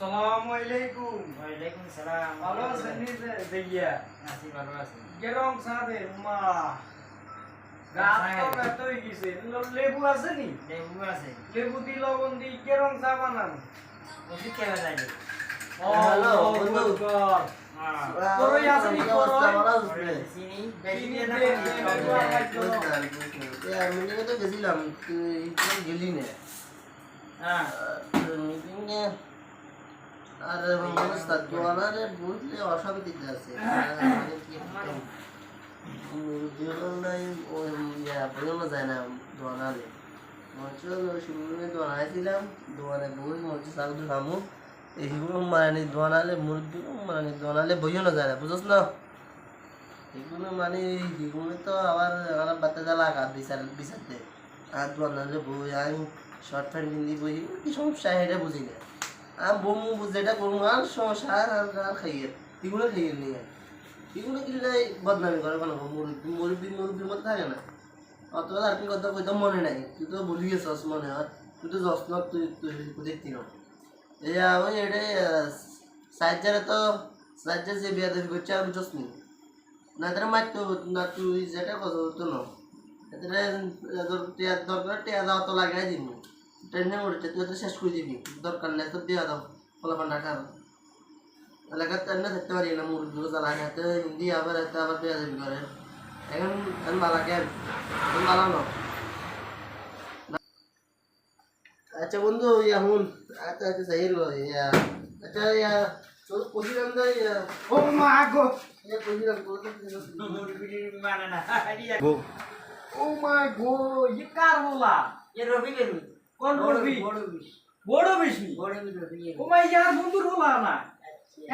আসসালামু আলাইকুম। ওয়ালাইকুম সালাম। ভালো আছেন নি দেখিয়া? আছি, ভালো আছি। কেরম সাদের মা রাত তো রাত হয়ে গেছে। লেবু আছে নি? লেবু আছে। লেবু দি লবণ দি কেরম চা বানান? ওষুধ কেমন লাগে? হ্যালো, বন্ধু। করই আছে নি করই? চিনি চিনি বেশি দিয়ে না দিয়ে কম দিয়ে দিয়ে? আর লাগতো না। মিটিংয়ে তো গেছিলাম, তুই গেলি না। হ্যাঁ। মিটিংয়ে আর অবস্থা দোয়ানারে বুঝলে অশান্তিতে আছে। নাই বোঝানো যায় না দোয়ানারে। মঞ্চল শুরু দোয়ানাইছিলাম, দোয়ানে বই মঞ্চ সাগু খামু এইগুলো মানে দোয়ানালে মুরব্বী মানে দোয়ানালে বইও না যায় না, বুঝছ না? এগুলো মানে এগুলো তো আবার আমার বাচ্চা লাগা বিচারতে আর দোয়ানালে বই আমি শর্ট প্যান্ট পিন্দি বই কি সমস্যা এটা বুঝি না। আমি বমু যেটা করবো আর সমস্যা আর খাইয়ে এগুলো খাইয়ে নিয়ে এগুলো কিনলে বদনামি করে বানাবো মুরব্বীর মধ্যে থাকে না। অত আর কি কথা কইতে মনে নাই, তুই তো ভুলি গেছস মনে হয়, তুই তো যত্ন তুই তুই দেখতি না। এই ওই এটা সাহায্যের তো সাহায্যের যে বিয়া দেবী করছে আমি বুঝস নি না তারা মারতো না, তুই যেটা কথা বলতো না এটা দরকার টিয়া দাও তো লাগাই দিবি ট্রেনে উঠছে তুই তো শেষ করে দিবি, দরকার নেই তো দিয়া দাও ফলাফান টাকা এলাকার ট্রেনে থাকতে পারি না, মুরগিগুলো জ্বালায় হাতে হিন্দি আবার হাতে আবার বিয়া দেবী করে এখন এখন বালা কেন এখন বালা না। আচ্ছা বন্ধু এখন আচ্ছা আচ্ছা সাই ইয়া আচ্ছা ইয়া তোর পজিশন দা ইয়া ও মা গো, ইয়া পজিশন তোর তো মানে না। ও মা গো, ये কার বলা? এ রবি লেবু। কোন রবি? বড় বিষ। বড় বেশি। বড় বিষ রবি লেবু। ও মা ইয়ার বন্ধুর বলা না।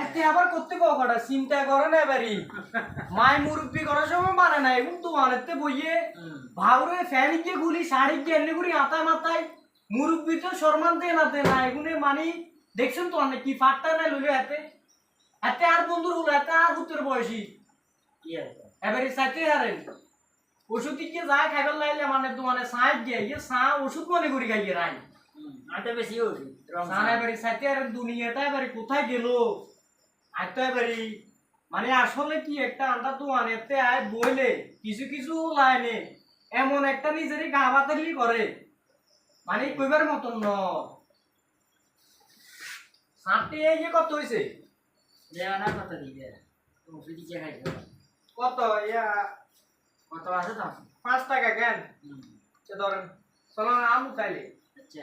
এতে আবার করতে পাও কটা চিন্তা করে না এবারই মাই মুরব্বি করার সময় মানে না এখন তো মানেতে বইয়ে ভাউরে ফ্যানি গিয়ে গুলি শাড়ি গিয়ে এনে গুলি আতায় মাথায় মুরব্বি তো সম্মান দে না এগুনে মানি দেখছেন তো অনেক কি ফাটটা না লইলে এতে এতে আর বন্ধুর হলো এতে আর উত্তর বয়সী কি আছে? এবারে সাথে হারেন ওষুধ গিয়ে যা খাইবার লাইলে মানে তো মানে সাইড গিয়ে ইয়ে সা ওষুধ মনে করি খাইয়ে রাই আটা বেশি ওষুধ। সানা এবারে সাথে হারেন দুনিয়াটা এবারে কোথায় গেল আইতো এবারে মানে আসলে কি একটা আন্ডা তো আনেতে আয় বইলে কিছু কিছু লাইনে এমন একটা নিজেরই গা বাতালি করে মানে কইবার মতন ন সাথে এই যে কত হইছে দেওয়া না কত দিবে? ওষুধ দিচ্ছে খাইছো। কত ইয়া কত আছে তো? 5 টাকা কেন ধরেন চলো আমু চাইলে আচ্ছা।